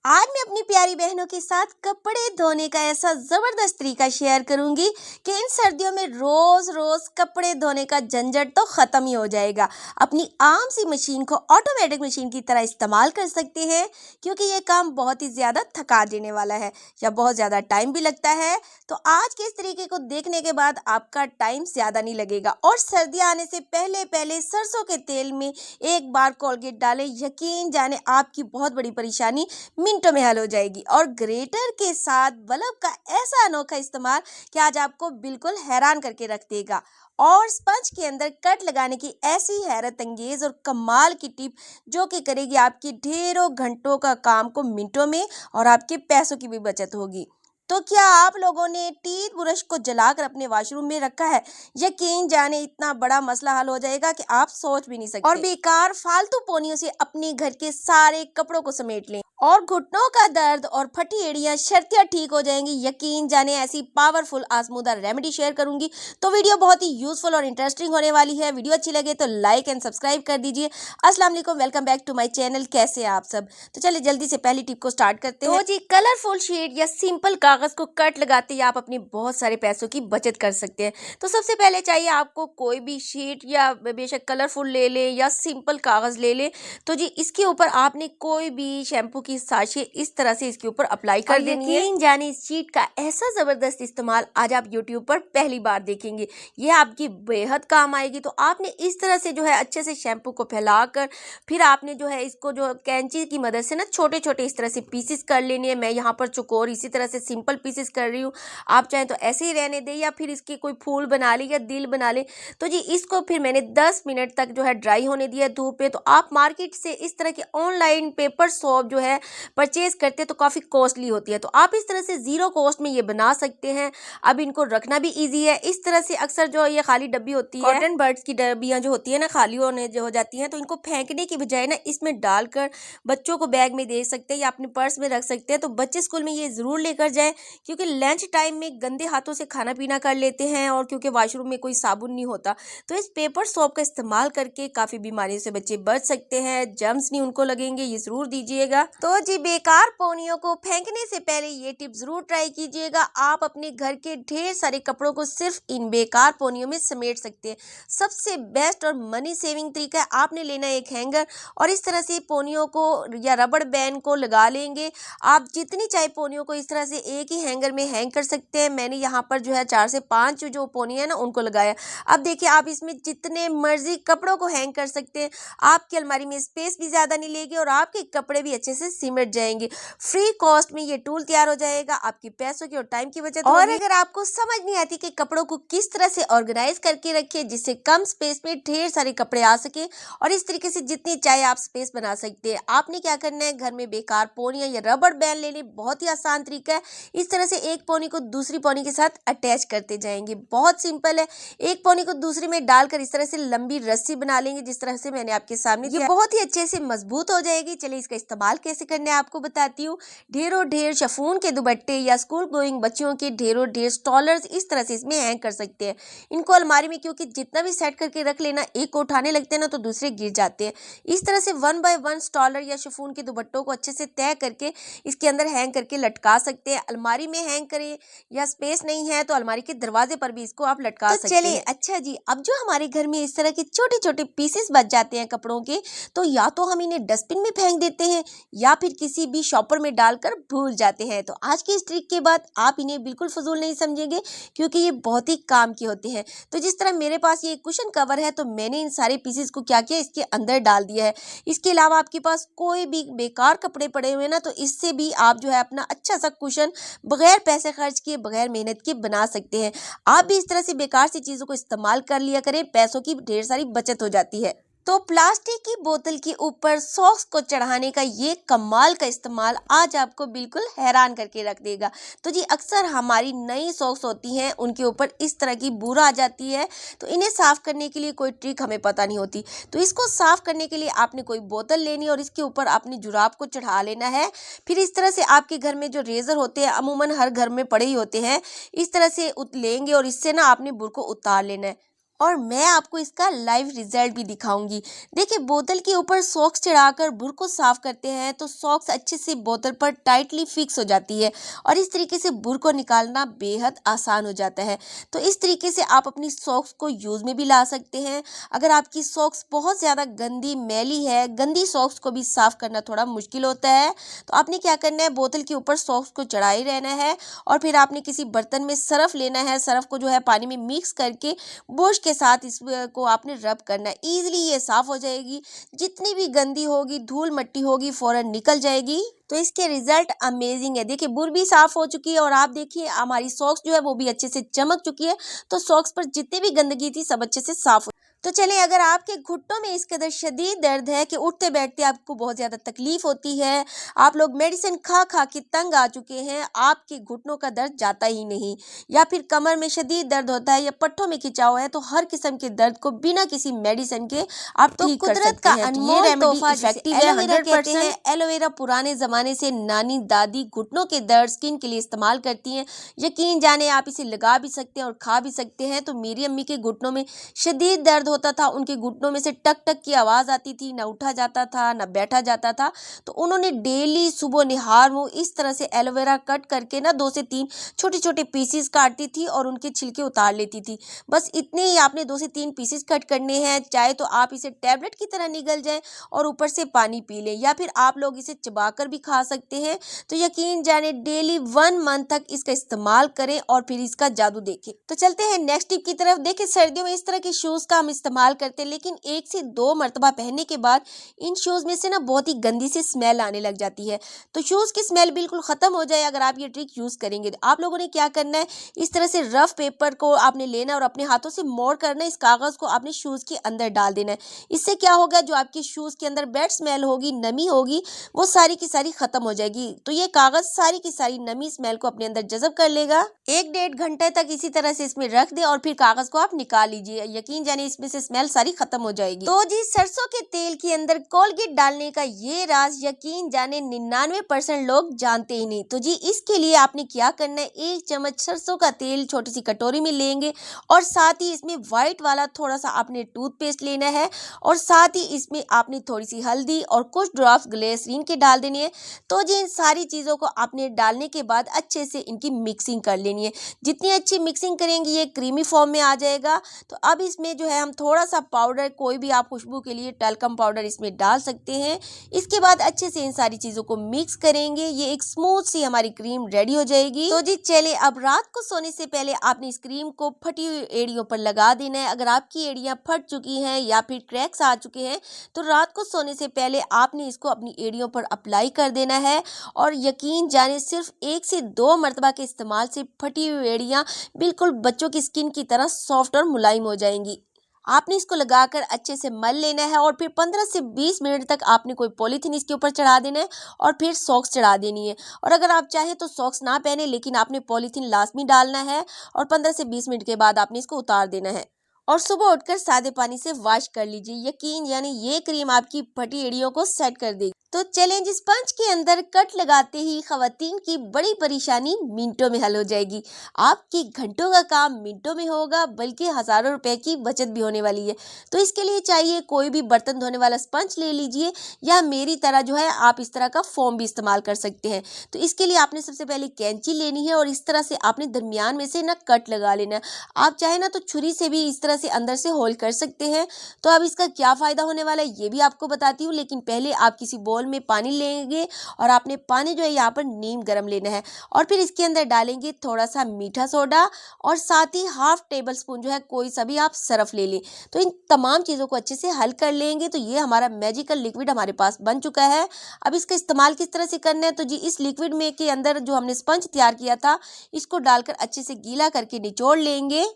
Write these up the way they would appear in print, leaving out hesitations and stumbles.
आज मैं अपनी प्यारी बहनों के साथ कपड़े धोने का ऐसा ज़बरदस्त तरीका शेयर करूंगी कि इन सर्दियों में रोज़ रोज़ कपड़े धोने का झंझट तो ख़त्म ही हो जाएगा। अपनी आम सी मशीन को ऑटोमेटिक मशीन की तरह इस्तेमाल कर सकते हैं, क्योंकि ये काम बहुत ही ज़्यादा थका देने वाला है या बहुत ज़्यादा टाइम भी लगता है। तो आज के इस तरीके को देखने के बाद आपका टाइम ज़्यादा नहीं लगेगा और सर्दियाँ आने से पहले पहले सरसों के तेल में एक बार कोलगेट डालें, यकीन जाने आपकी बहुत बड़ी परेशानी मिनटों में हल हो जाएगी। और ग्रेटर के साथ बल्ब का ऐसा अनोखा इस्तेमाल कि आज आपको बिल्कुल हैरान करके रख देगा। और स्पंज के अंदर कट लगाने की ऐसी हैरत अंगेज और कमाल की टिप जो कि करेगी आपकी ढेरों घंटों का काम को मिनटों में, और आपके पैसों की भी बचत होगी। तो क्या आप लोगों ने टीथ ब्रश को जलाकर अपने वॉशरूम में रखा है? यकीन जाने इतना बड़ा मसला हल हो जाएगा कि आप सोच भी नहीं सकते। और बेकार फालतू पोनियों से अपने घर के सारे कपड़ों को समेट लें और घुटनों का दर्द और फटी एड़ियां शर्तियां ठीक हो जाएंगी। यकीन जाने ऐसी पावरफुल आजमूदा रेमेडी शेयर करूंगी, तो वीडियो बहुत ही यूजफुल और इंटरेस्टिंग होने वाली है। वीडियो अच्छी लगे तो लाइक एंड सब्सक्राइब कर दीजिए। अस्सलाम वालेकुम, welcome back to my channel. कैसे हैं आप सब? तो चलिए जल्दी से पहली टिप को स्टार्ट करते हैं। तो जी, कलरफुल शीट या सिंपल कागज को कट लगाते ही आप अपनी बहुत सारे पैसों की बचत कर सकते हैं। तो सबसे पहले चाहिए आपको कोई भी शीट, या बेशक कलरफुल ले लें या सिंपल कागज ले लें। तो जी, इसके ऊपर आपने कोई भी शैम्पू की साशे इस तरह से इसके ऊपर अप्लाई कर देनी है। यकीन जाने इस शीट का ऐसा जबरदस्त इस्तेमाल आज आप यूट्यूब पर पहली बार देखेंगे। ये आपकी बेहद काम आएगी। तो आपने इस तरह से जो है अच्छे से शैम्पू को फैलाकर फिर आपने जो है इसको जो कैंची की मदद से ना छोटे छोटे इस तरह से पीसेस कर लेने हैं। मैं यहाँ पर चौकोर इसी तरह से सिंपल पीसेस कर रही हूँ। आप चाहें तो ऐसे ही रहने दें या फिर इसके कोई फूल बना ले या दिल बना ले। तो जी, इसको फिर मैंने 10 मिनट तक जो है ड्राई होने दिया धूप पे। तो आप मार्केट से इस तरह के ऑनलाइन पेपर सोप जो है परचेज करते हैं तो काफ़ी कॉस्टली होती है, तो आप इस तरह से ज़ीरो कॉस्ट में ये बना सकते हैं। अब इनको रखना भी ईजी है। इस तरह से अक्सर जो ये खाली डब्बी होती है, कॉटन बर्ड्स की डब्बियाँ जो होती है ना, खाली होने जो हो जाती हैं, तो इनको फेंकने की बजाय ना इसमें डालकर बच्चों को बैग में दे सकते हैं या अपने पर्स में रख सकते हैं। तो बच्चे स्कूल में ये ज़रूर लेकर जाएं, क्योंकि लंच टाइम में गंदे हाथों से खाना पीना कर लेते हैं और क्योंकि वॉशरूम में कोई साबुन नहीं होता, तो इस पेपर सोप का इस्तेमाल करके काफ़ी बीमारियों से बच्चे बच सकते हैं। जर्म्स नहीं उनको लगेंगे, ये ज़रूर दीजिएगा। तो जी, बेकार पोनियों को फेंकने से पहले ये टिप ज़रूर ट्राई कीजिएगा। आप अपने घर के ढेर सारे कपड़ों को सिर्फ इन बेकार पोनियों में समेट सकते हैं। सबसे बेस्ट और मनी सेविंग तरीका है, आपने लेना है एक हैंगर और इस तरह से पोनियों को या रबड़ बैंड को लगा लेंगे। आप जितनी चाहे पोनियों को इस तरह से एक ही हैंगर में हैंग कर सकते हैं। मैंने यहाँ पर जो है 4 से 5 जो पोनियाँ है ना उनको लगाया। अब देखिए, आप इसमें जितने मर्जी कपड़ों को हैंग कर सकते हैं। आपकी अलमारी में स्पेस भी ज़्यादा नहीं लेगी और आपके कपड़े भी अच्छे से सिमट जाएंगे। फ्री कॉस्ट में ये टूल तैयार हो जाएगा, आपकी पैसों की और टाइम की बचत होगी। और अगर आपको समझ नहीं आती कि कपड़ों को किस तरह से ऑर्गेनाइज करके रखें जिससे कम स्पेस में ढेर सारे कपड़े आ सके, और इस तरीके से जितनी चाहे आप स्पेस बना सकते हैं। आपने क्या करना है, घर में बेकार पोनियाँ या रबड़ बैंड लेने, बहुत ही आसान तरीका है। इस तरह से एक पोनी को दूसरी पोनी के साथ अटैच करते जाएंगे। बहुत सिंपल है। एक पोनी को दूसरी में डालकर इस तरह से लंबी रस्सी बना लेंगे, जिस तरह से मैंने आपके सामने। ये बहुत ही अच्छे से मजबूत हो जाएगी। चलिए इसका इस्तेमाल कैसे करना है आपको बताती हूँ। ढेरों ढेर शिफॉन के दुपट्टे या स्कूल गोइंग बच्चियों के ढेरों ढेर स्टॉलर्स इस तरह से इसमें हैंग कर सकते हैं। इनको अलमारी में क्योंकि जितना भी सेट करके रख लेना, एक को उठाने लगते हैं ना तो दूसरे गिर जाते हैं। इस तरह से 1 बाय 1 स्टॉलर या शिफॉन के दुपट्टों को अच्छे से तय करके इसके अंदर हैंग करके लटका सकते हैं। अलमारी में हैंग करें या स्पेस नहीं है तो अलमारी के दरवाजे पर भी इसको आप लटका सकते हैं। चलिए, अच्छा जी, अब जो हमारे घर में इस तरह के छोटे छोटे पीसेस बच जाते हैं कपड़ों के, तो या तो हम इन्हें डस्टबिन में फेंक देते हैं या फिर किसी भी शॉपर में डालकर भूल जाते हैं। तो आज की इस ट्रिक के बाद आप इन्हें बिल्कुल फजूल नहीं समझेंगे, क्योंकि ये बहुत ही काम के होते हैं। तो जिस तरह मेरे पास ये कुशन कवर है, तो मैंने इन सारे पीसेस को क्या किया, इसके अंदर डाल दिया है। इसके अलावा आपके पास कोई भी बेकार कपड़े पड़े हुए ना, तो इससे भी आप जो है अपना अच्छा सा कुशन बगैर पैसे खर्च किए, बगैर मेहनत के बना सकते हैं। आप भी इस तरह से बेकार सी चीज़ों को इस्तेमाल कर लिया करें, पैसों की ढेर सारी बचत हो जाती है। तो प्लास्टिक की बोतल के ऊपर सॉक्स को चढ़ाने का ये कमाल का इस्तेमाल आज आपको बिल्कुल हैरान करके रख देगा। तो जी, अक्सर हमारी नई सॉक्स होती हैं, उनके ऊपर इस तरह की बूरा आ जाती है, तो इन्हें साफ़ करने के लिए कोई ट्रिक हमें पता नहीं होती। तो इसको साफ़ करने के लिए आपने कोई बोतल लेनी और इसके ऊपर अपनी जुराब को चढ़ा लेना है। फिर इस तरह से आपके घर में जो रेज़र होते हैं, अमूमन हर घर में पड़े ही होते हैं, इस तरह से लेंगे और इससे ना आपने बुर को उतार लेना है। और मैं आपको इसका लाइव रिजल्ट भी दिखाऊंगी। देखिए, बोतल के ऊपर सॉक्स चढ़ाकर बुर को साफ करते हैं तो सॉक्स अच्छे से बोतल पर टाइटली फिक्स हो जाती है और इस तरीके से बुर को निकालना बेहद आसान हो जाता है। तो इस तरीके से आप अपनी सॉक्स को यूज़ में भी ला सकते हैं। अगर आपकी सॉक्स बहुत ज़्यादा गंदी मैली है, गंदी सॉक्स को भी साफ करना थोड़ा मुश्किल होता है, तो आपने क्या करना है, बोतल के ऊपर सॉक्स को चढ़ाए रहना है और फिर आपने किसी बर्तन में सरफ लेना है। सरफ को जो है पानी में मिक्स करके बुरश के साथ इसको आपने रब करना है। ईजिली ये साफ हो जाएगी। जितनी भी गंदी होगी, धूल मट्टी होगी, फौरन निकल जाएगी। तो इसके रिजल्ट अमेजिंग है। देखिए, बुर भी साफ हो चुकी है और आप देखिए हमारी सॉक्स जो है वो भी अच्छे से चमक चुकी है। तो सॉक्स पर जितनी भी गंदगी थी सब अच्छे से साफ हो। तो चलिए, अगर आपके घुटनों में इस कदर शदीद दर्द है कि उठते बैठते आपको बहुत ज़्यादा तकलीफ होती है, आप लोग मेडिसिन खा खा के तंग आ चुके हैं, आपके घुटनों का दर्द जाता ही नहीं, या फिर कमर में शदीद दर्द होता है या पट्टों में खिंचाव है, तो हर किस्म के दर्द को बिना किसी मेडिसिन के आप ठीक कर सकते हैं। अनमोल तोहफा इफेक्टिव है, 100%। एलोवेरा पुराने ज़माने से नानी दादी घुटनों के दर्द स्किन के लिए इस्तेमाल करती हैं। यकीन जाने आप इसे लगा भी सकते हैं और खा भी सकते हैं। तो मेरी अम्मी के घुटनों में शदीद दर्द होता था, उनके घुटनों में से टक टक की आवाज़ आती थी, ना उठा जाता था ना बैठा जाता था। तो उन्होंने डेली सुबह निहार मुँह इस तरह से एलोवेरा कट करके ना 2 से 3 छोटे छोटे पीसीस काटती थी और उनके छिलके उतार लेती थी। बस इतने ही आपने 2 से 3 पीसेस कट करने हैं। चाहे तो आप इसे टैबलेट की तरह निगल जाएं और ऊपर से पानी पी लें, या फिर आप लोग इसे चबाकर भी खा सकते हैं। तो यकीन जाने डेली 1 मंथ तक इसका इस्तेमाल करें और फिर इसका जादू देखें। तो चलते हैं नेक्स्ट टिप की तरफ। देखिए, सर्दियों में इस तरह के शूज़ का हम इस्तेमाल करते हैं, लेकिन 1 से 2 मरतबा पहनने के बाद इन शूज़ में से ना बहुत ही गंदी सी स्मेल आने लग जाती है। तो शूज़ की स्मेल बिल्कुल ख़त्म हो जाए अगर आप ये ट्रिक यूज़ करेंगे। तो आप लोगों ने क्या करना है, इस तरह से रफ पेपर को आपने लेना है और अपने हाथों से मोड़ करना है। इस कागज़ को आपने शूज़ के अंदर डाल देना है। इससे क्या होगा, जो आपके शूज़ के अंदर बैड स्मेल होगी, नमी होगी, वो सारी की सारी ख़त्म हो जाएगी। तो ये कागज़ सारी की सारी नमी स्मेल को अपने अंदर जज़ब कर लेगा। 1-1.5 घंटे तक इसी तरह से इसमें रख दें और फिर कागज़ को आप निकाल लीजिए। यकीन जानिए इसमें से स्मेल सारी खत्म हो जाएगी। तो जी, सरसों के तेल के अंदर कोलगेट डालने का ये राज यकीन जाने 99% लोग जानते ही नहीं। तो जी, इसके लिए आपने क्या करना है, 1 चम्मच सरसों का तेल छोटी सी कटोरी में लेंगे और साथ ही इसमें व्हाइट वाला थोड़ा सा आपने टूथपेस्ट लेना है और साथ ही इसमें आपने थोड़ी सी हल्दी और कुछ ड्रॉप्स ग्लिसरीन के डाल देनी है। तो जी, इन सारी चीज़ों को आपने डालने के बाद अच्छे से इनकी मिक्सिंग कर लेनी है। जितनी अच्छी मिक्सिंग करेंगी ये क्रीमी फॉर्म में आ जाएगा। तो अब इसमें जो है हम थोड़ा सा पाउडर, कोई भी आप खुशबू के लिए टल्कम पाउडर इसमें डाल सकते हैं। इसके बाद अच्छे से इन सारी चीज़ों को मिक्स करेंगे। ये एक स्मूथ सी हमारी क्रीम रेडी हो जाएगी। तो जी चलिए, अब रात को सोने से पहले आपने इस क्रीम को फटी हुई एड़ियों पर लगा देना है। अगर आपकी एड़ियाँ फट चुकी हैं या फिर क्रैक्स आ चुके हैं तो रात को सोने से पहले आपने इसको अपनी एड़ियों पर अप्लाई कर देना है। और यकीन जाने सिर्फ 1 से 2 मरतबा के इस्तेमाल से फटी हुई एड़ियाँ बिल्कुल बच्चों की स्किन की तरह सॉफ्ट और मुलायम हो जाएंगी। आपने इसको लगाकर अच्छे से मल लेना है और फिर 15 से 20 मिनट तक आपने कोई पॉलीथीन इसके ऊपर चढ़ा देना है और फिर सॉक्स चढ़ा देनी है। और अगर आप चाहें तो सॉक्स ना पहने, लेकिन आपने पॉलीथीन लाजमी डालना है और 15 से 20 मिनट के बाद आपने इसको उतार देना है और सुबह उठकर सादे पानी से वॉश कर लीजिए। यकीन यानी ये क्रीम आपकी फटी एड़ियों को सेट कर देगी। तो चैलेंज स्पंज के अंदर कट लगाते ही खवातीन की बड़ी परेशानी मिनटों में हल हो जाएगी। आपके घंटों का काम मिनटों में होगा, बल्कि हज़ारों रुपए की बचत भी होने वाली है। तो इसके लिए चाहिए कोई भी बर्तन धोने वाला स्पंज ले लीजिए, या मेरी तरह जो है आप इस तरह का फोम भी इस्तेमाल कर सकते हैं। तो इसके लिए आपने सबसे पहले कैंची लेनी है और इस तरह से आपने दरमियान में से ना कट लगा लेना है। आप चाहे ना तो छुरी से भी इस तरह से अंदर से होल कर सकते हैं। तो अब इसका क्या फ़ायदा होने वाला है ये भी आपको बताती हूँ, लेकिन पहले आप किसी बोल में पानी लेंगे और आपने पानी जो है यहाँ पर नीम गरम लेना है और फिर इसके अंदर डालेंगे थोड़ा सा मीठा सोडा और साथ ही हाफ टेबल स्पून जो है कोई सा भी आप सरफ ले लें। तो इन तमाम चीज़ों को अच्छे से हल कर लेंगे। तो ये हमारा मैजिकल लिक्विड हमारे पास बन चुका है। अब इसका इस्तेमाल किस तरह से करना है, तो जी इस लिक्विड में के अंदर जो हमने स्पंज तैयार किया था इसको डालकर अच्छे से गीला करके निचोड़ लेंगे।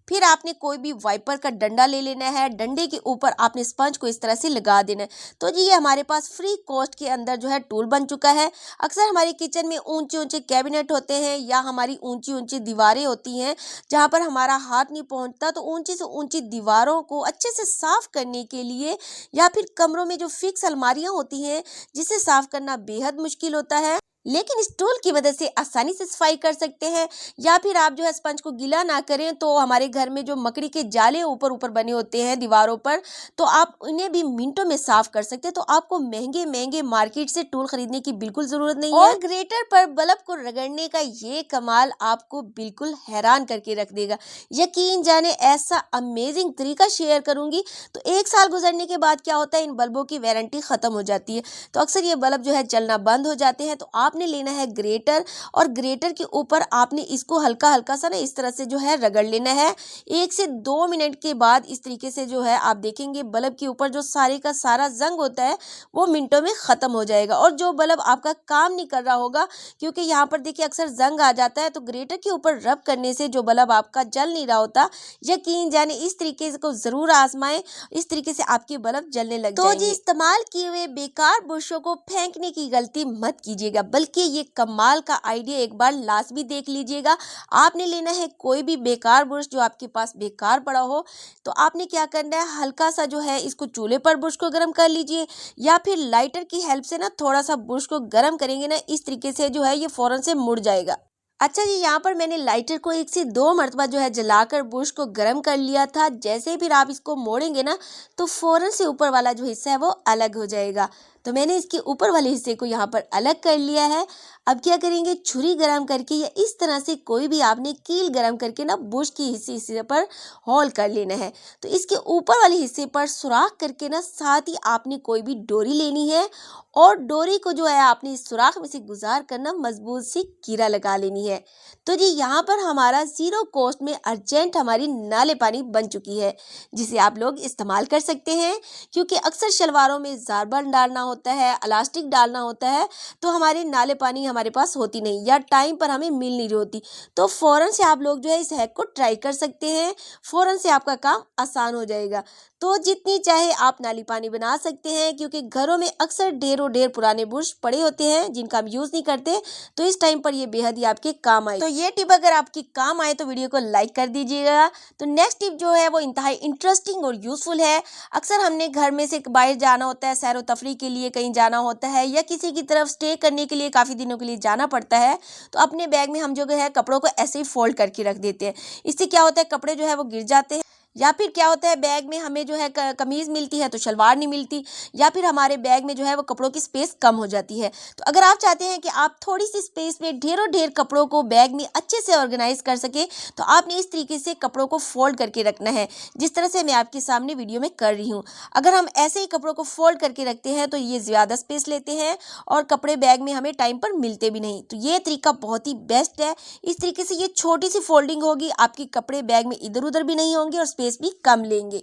फिर आपने कोई भी वाइपर का डंडा ले लेना है, डंडे के ऊपर आपने स्पंज को इस तरह से लगा देना है। तो जी ये हमारे पास फ्री कॉस्ट के अंदर जो है टूल बन चुका है। अक्सर हमारे किचन में ऊंचे ऊंचे कैबिनेट होते हैं या हमारी ऊंची ऊंची दीवारें होती हैं जहाँ पर हमारा हाथ नहीं पहुँचता। तो ऊंची से ऊंची दीवारों को अच्छे से साफ करने के लिए, या फिर कमरों में जो फिक्स अलमारियाँ होती हैं जिसे साफ करना बेहद मुश्किल होता है, लेकिन इस टूल की मदद से आसानी से सफाई कर सकते हैं। या फिर आप जो है स्पंज को गीला ना करें तो हमारे घर में जो मकड़ी के जाले ऊपर ऊपर बने होते हैं दीवारों पर, तो आप उन्हें भी मिनटों में साफ कर सकते हैं। तो आपको महंगे महंगे मार्केट से टूल खरीदने की बिल्कुल जरूरत नहीं है। और ग्रेटर पर बल्ब को रगड़ने का ये कमाल आपको बिल्कुल हैरान करके रख देगा। यकीन जाने ऐसा अमेजिंग तरीका शेयर करूंगी तो 1 साल गुजरने के बाद क्या होता है, इन बल्बों की वारंटी खत्म हो जाती है। तो अक्सर ये बल्ब जो है चलना बंद हो जाते हैं। तो आपने लेना है ग्रेटर, और ग्रेटर के ऊपर आपने इसको हल्का हल्का सा ना इस तरह से जो है रगड़ लेना है। 1 से 2 मिनट के बाद इस तरीके से जो है आप देखेंगे बल्ब के ऊपर जो सारे का सारा जंग होता है वो मिनटों में खत्म हो जाएगा। और जो बल्ब आपका काम नहीं कर रहा होगा, क्योंकि यहाँ पर देखिए अक्सर जंग आ जाता है, तो ग्रेटर के ऊपर रब करने से जो बल्ब आपका जल नहीं रहा होता, यकीन जाने इस तरीके को जरूर आजमाएं, इस तरीके से आपके बल्ब जलने लग जाएंगे। तो जी इस्तेमाल किए हुए बेकार बुरशों को फेंकने की गलती मत कीजिएगा, बल्कि ये कमाल का आइडिया एक बार लाजमी देख लीजिएगा। आपने लेना है कोई भी बेकार बुरश जो आपके पास बेकार पड़ा हो, तो आपने क्या करना है, हल्का सा जो है इसको चूल्हे पर बुरश को गर्म कर लीजिए, या फिर लाइटर की हेल्प से ना थोड़ा सा बुरश को गर्म करेंगे ना, इस तरीके से जो है ये फौरन से मुड़ जाएगा। अच्छा जी, यहाँ पर मैंने लाइटर को 1 से 2 मरतबा जो है जलाकर बुरश को गर्म कर लिया था। जैसे ही फिर आप इसको मोड़ेंगे ना, तो फौरन से ऊपर वाला जो हिस्सा है वो अलग हो जाएगा। तो मैंने इसके ऊपर वाले हिस्से को यहाँ पर अलग कर लिया है। अब क्या करेंगे, छुरी गरम करके या इस तरह से कोई भी आपने कील गरम करके ना बुरश की हिस्से पर होल कर लेना है। तो इसके ऊपर वाले हिस्से पर सुराख करके ना साथ ही आपने कोई भी डोरी लेनी है, और डोरी को जो है आपने इस सुराख में से गुजार करना मजबूत सी कीरा लगा लेनी है। तो जी यहाँ पर हमारा जीरो कॉस्ट में अर्जेंट हमारी नाले पानी बन चुकी है, जिसे आप लोग इस्तेमाल कर सकते हैं। क्योंकि अक्सर शलवारों में जारबन डालना होता है, इलास्टिक डालना होता है, तो हमारे नाले पानी हमारे पास होती नहीं या टाइम पर हमें मिल नहीं रही होती। तो फ़ौरन से आप लोग जो है इस हैक को ट्राई कर सकते हैं, फ़ौरन से आपका काम आसान हो जाएगा। तो जितनी चाहे आप नाली पानी बना सकते हैं, क्योंकि घरों में अक्सर ढेरों ढेर पुराने बुरश पड़े होते हैं जिनका हम यूज़ नहीं करते, तो इस टाइम पर ये बेहद ही आपके काम आए। तो ये टिप अगर आपकी काम आए तो वीडियो को लाइक कर दीजिएगा। तो नेक्स्ट टिप जो है वो इंतहाई इंटरेस्टिंग और यूज़फुल है। अक्सर हमने घर में से बाहर जाना होता है, सैर व तफरीह के लिए कहीं जाना होता है, या किसी की तरफ स्टे करने के लिए काफ़ी दिनों के लिए जाना पड़ता है, तो अपने बैग में हम जो है कपड़ों को ऐसे ही फोल्ड करके रख देते हैं। इससे क्या होता है, कपड़े जो है वो गिर जाते हैं, या फिर क्या होता है बैग में हमें जो है कमीज मिलती है तो शलवार नहीं मिलती, या फिर हमारे बैग में जो है वो कपड़ों की स्पेस कम हो जाती है। तो अगर आप चाहते हैं कि आप थोड़ी सी स्पेस में ढेरों ढेर कपड़ों को बैग में अच्छे से ऑर्गेनाइज कर सके, तो आपने इस तरीके से कपड़ों को फोल्ड करके रखना है, जिस तरह से मैं आपके सामने वीडियो में कर रही हूँ। अगर हम ऐसे ही कपड़ों को फोल्ड करके रखते हैं तो ये ज़्यादा स्पेस लेते हैं और कपड़े बैग में हमें टाइम पर मिलते भी नहीं। तो ये तरीका बहुत ही बेस्ट है। इस तरीके से ये छोटी सी फोल्डिंग होगी, आपके कपड़े बैग में इधर उधर भी नहीं होंगे और स्पेस भी कम लेंगे।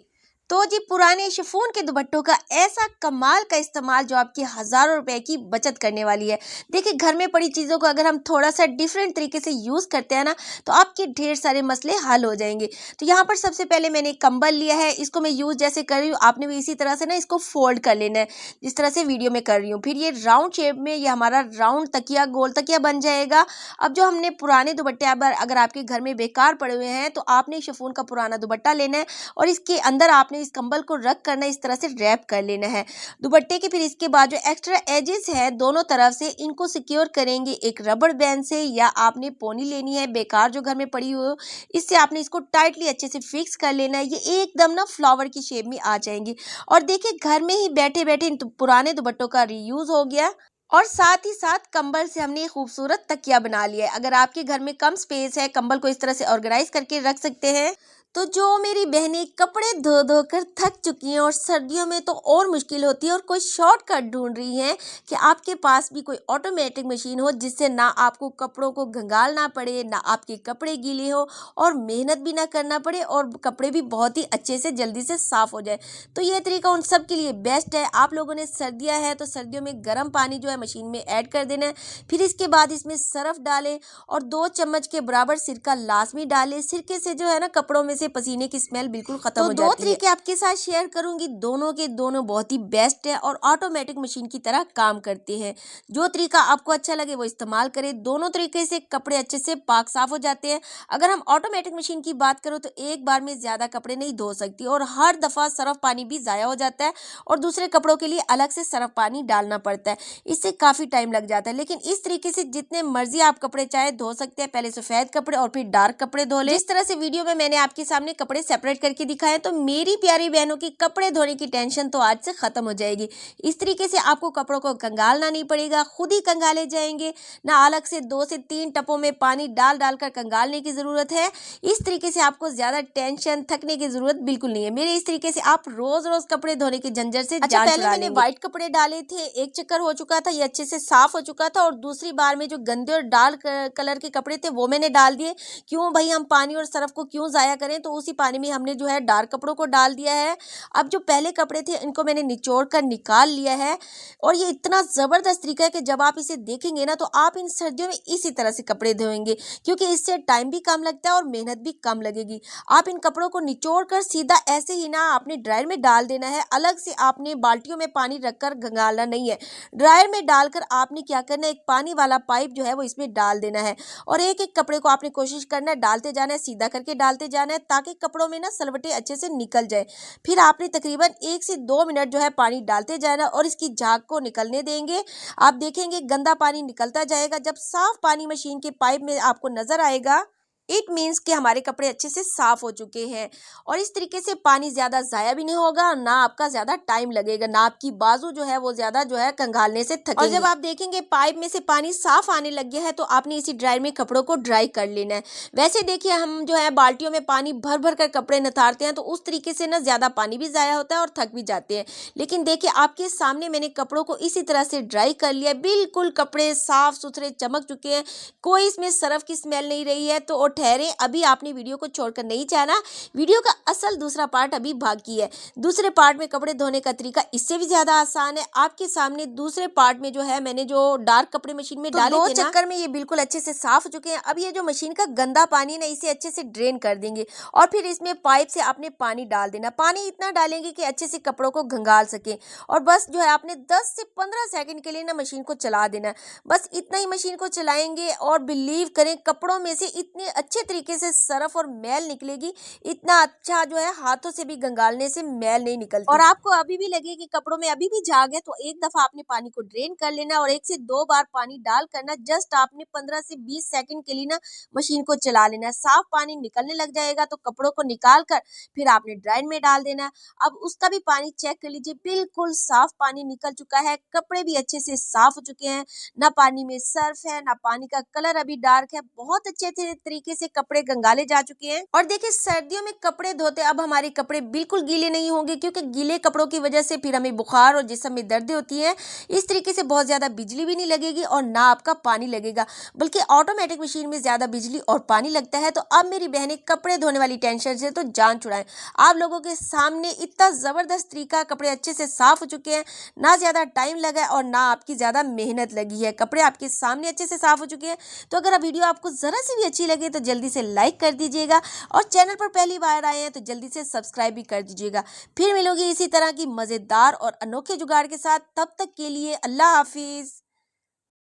तो जी पुराने शिफॉन के दुपट्टों का ऐसा कमाल का इस्तेमाल जो आपकी हज़ारों रुपए की बचत करने वाली है। देखिए घर में पड़ी चीज़ों को अगर हम थोड़ा सा डिफरेंट तरीके से यूज़ करते हैं ना, तो आपके ढेर सारे मसले हल हो जाएंगे। तो यहाँ पर सबसे पहले मैंने कंबल लिया है, इसको मैं यूज़ जैसे कर रही हूँ, आपने भी इसी तरह से ना इसको फोल्ड कर लेना है, जिस तरह से वीडियो में कर रही हूँ। फिर ये राउंड शेप में ये हमारा राउंड तकिया, गोल तकिया बन जाएगा। अब जो हमने पुराने दुपट्टे अगर आपके घर में बेकार पड़े हुए हैं, तो आपने शिफॉन का पुराना दुपट्टा लेना है और इसके अंदर आपने इस कंबल को रख करना इस तरह से रैप कर लेना है दुपट्टे के। फिर इसके बाद जो एक्स्ट्रा एजेस है दोनों तरफ से, इनको सिक्योर करेंगे एक रबड़ बैंड से, या आपने पोनी लेनी है बेकार जो घर में पड़ी हो, इससे आपने इसको टाइटली अच्छे से फिक्स कर लेना है। ये एकदम ना फ्लावर की शेप में आ जाएंगी। और देखिए घर में ही बैठे बैठे पुराने दुपट्टों का रीयूज हो गया, और साथ ही साथ कंबल से हमने एक खूबसूरत तकिया बना लिया है। अगर आपके घर में कम स्पेस है, कंबल को इस तरह से ऑर्गेनाइज करके रख सकते हैं। तो जो मेरी बहनें कपड़े धो धो कर थक चुकी हैं और सर्दियों में तो और मुश्किल होती है, और कोई शॉर्टकट ढूंढ रही हैं कि आपके पास भी कोई ऑटोमेटिक मशीन हो जिससे ना आपको कपड़ों को घंगालना पड़े, ना आपके कपड़े गीले हो, और मेहनत भी ना करना पड़े, और कपड़े भी बहुत ही अच्छे से जल्दी से साफ हो जाए, तो ये तरीका उन सब के लिए बेस्ट है। आप लोगों ने सर्दियाँ है तो सर्दियों में गर्म पानी जो है मशीन में ऐड कर देना है। फिर इसके बाद इसमें सरफ डालें और 2 चम्मच के बराबर सिरका लाजमी डालें। सिरके से जो है ना कपड़ों में से से पसीने की स्मेल बिल्कुल खत्म हो जाती है। दो तरीके आपके साथ शेयर करूंगी, दोनों के दोनों बहुत ही बेस्ट है और ऑटोमेटिक मशीन की तरह काम करते हैं। जो तरीका आपको अच्छा लगे वो इस्तेमाल करें। दोनों तरीके से कपड़े अच्छे से पाक साफ हो जाते हैं। अगर हम ऑटोमेटिक मशीन की बात करो तो एक बार में ज्यादा कपड़े नहीं धो सकती और हर दफा सर्फ पानी भी जाया हो जाता है और दूसरे कपड़ों के लिए अलग से सर्फ पानी डालना पड़ता है। इससे काफी टाइम लग जाता है। लेकिन इस तरीके से जितने मर्जी आप कपड़े चाहे धो सकते हैं। पहले सफेद कपड़े और फिर डार्क कपड़े धो ले। जिस तरह से वीडियो में मैंने आपके सामने कपड़े सेपरेट करके दिखाए, तो मेरी प्यारी बहनों की कपड़े धोने की टेंशन तो आज से खत्म हो जाएगी। इस तरीके से आपको कपड़ों को कंगालना नहीं पड़ेगा, खुद ही कंगाले जाएंगे। ना अलग से 2 से 3 टपों में पानी डाल डालकर कंगालने की जरूरत है। इस तरीके से आपको ज्यादा टेंशन थकने की जरूरत बिल्कुल नहीं है। मेरे इस तरीके से आप रोज रोज कपड़े धोने के झंझट से जान छुड़ा लेंगे। पहले मैंने व्हाइट कपड़े डाले थे, एक चक्कर हो चुका था, ये अच्छे से साफ हो चुका था और दूसरी बार में जो गंदे और डार्क कलर के कपड़े थे वो मैंने डाल दिए। क्यों भाई, हम पानी और सर्फ को क्यों जाया करें, तो उसी पानी में हमने जो है डार्क कपड़ों को डाल दिया है। अब जो पहले कपड़े थे इनको मैंने निचोड़ कर निकाल लिया है और ये इतना जबरदस्त तरीका है कि जब आप इसे देखेंगे ना तो आप इन सर्दियों में इसी तरह से कपड़े धोएंगे, क्योंकि इससे टाइम भी कम लगता है और मेहनत भी कम लगेगी। आप इन कपड़ों को निचोड़ कर सीधा ऐसे ही ना आपने ड्रायर में डाल देना है। अलग से आपने बाल्टियों में पानी रखकर गंगालना नहीं है। ड्रायर में डालकर आपने क्या करना है, एक पानी वाला पाइप जो है वो इसमें डाल देना है और एक एक कपड़े को आपने कोशिश करना है डालते जाना है, सीधा करके डालते जाना है ताकि कपड़ों में ना सलवटें अच्छे से निकल जाए। फिर आपने तकरीबन 1 से 2 मिनट जो है पानी डालते जाना और इसकी झाग को निकलने देंगे। आप देखेंगे गंदा पानी निकलता जाएगा। जब साफ पानी मशीन के पाइप में आपको नजर आएगा, इट मीन्स कि हमारे कपड़े अच्छे से साफ हो चुके हैं और इस तरीके से पानी ज्यादा जाया भी नहीं होगा और ना आपका ज्यादा टाइम लगेगा, ना आपकी बाजू जो है वो ज्यादा जो है कंघालने से थकेंगी। और जब आप देखेंगे पाइप में से पानी साफ आने लग गया है तो आपने इसी ड्रायर में कपड़ों को ड्राई कर लेना है। वैसे देखिए हम जो है बाल्टियों में पानी भर भर कर कपड़े नतारते हैं तो उस तरीके से ना ज्यादा पानी भी जाया होता है और थक भी जाते हैं। लेकिन देखिए आपके सामने मैंने कपड़ों को इसी तरह से ड्राई कर लिया, बिल्कुल कपड़े साफ सुथरे चमक चुके हैं, कोई इसमें सर्फ की स्मेल नहीं रही है। तो ठहरे, अभी आपने वीडियो को छोड़कर नहीं जाना, वीडियो का असल दूसरा पार्ट अभी बाकी है। दूसरे पार्ट में कपड़े धोने का तरीका इससे भी ज्यादा आसान है। आपके सामने दूसरे पार्ट में जो है मैंने जो डार्क कपड़े मशीन में डाले थे ना, 2 चक्कर में ये बिल्कुल अच्छे से साफ हो चुके हैं। अब ये जो मशीन का गंदा पानी है ना इसे अच्छे से ड्रेन कर देंगे और फिर इसमें पाइप से आपने पानी डाल देना। पानी इतना डालेंगे कि अच्छे से कपड़ों को घंगाल सके और बस जो है आपने 10 से 15 सेकंड के लिए ना मशीन को चला देना। बस इतना ही मशीन को चलाएंगे और बिलीव करें कपड़ों में से इतने अच्छे तरीके से सरफ और मैल निकलेगी, इतना अच्छा जो है हाथों से भी गंगालने से मैल नहीं निकलती। और आपको अभी भी लगे कि कपड़ों में अभी भी झाग है तो एक दफा आपने पानी को ड्रेन कर लेना और 1 से 2 बार पानी डाल करना जस्ट आपने 15 से 20 सेकंड के लिए ना मशीन को चला लेना। साफ पानी निकलने लग जाएगा तो कपड़ों को निकाल कर फिर आपने ड्रायर में डाल देना। अब उसका भी पानी चेक कर लीजिए, बिल्कुल साफ पानी निकल चुका है, कपड़े भी अच्छे से साफ हो चुके हैं, ना पानी में सर्फ है ना पानी का कलर अभी डार्क है, बहुत अच्छे तरीके से कपड़े गंगाले जा चुके हैं। और देखिए सर्दियों में कपड़े धोते अब हमारे कपड़े बिल्कुल गीले नहीं होंगे, क्योंकि गीले कपड़ों की वजह से फिर हमें बुखार और जिस्म में दर्द होती है। इस तरीके से बहुत ज्यादा बिजली भी नहीं लगेगी और ना आपका पानी लगेगा, बल्कि ऑटोमेटिक मशीन में ज्यादा बिजली और पानी लगता है। तो अब मेरी बहनें कपड़े धोने वाली टेंशन से तो जान छुड़ाएं। आप लोगों के सामने इतना जबरदस्त तरीका, कपड़े अच्छे से साफ हो चुके हैं, ना ज्यादा टाइम लगा है और ना आपकी ज्यादा मेहनत लगी है, कपड़े आपके सामने अच्छे से साफ हो चुके हैं। तो अगर वीडियो आपको जरा सी भी अच्छी लगे तो जल्दी से लाइक कर दीजिएगा और चैनल पर पहली बार आए हैं तो जल्दी से सब्सक्राइब भी कर दीजिएगा। फिर मिलोगी इसी तरह की मजेदार और अनोखे जुगाड़ के साथ, तब तक के लिए अल्लाह हाफिज।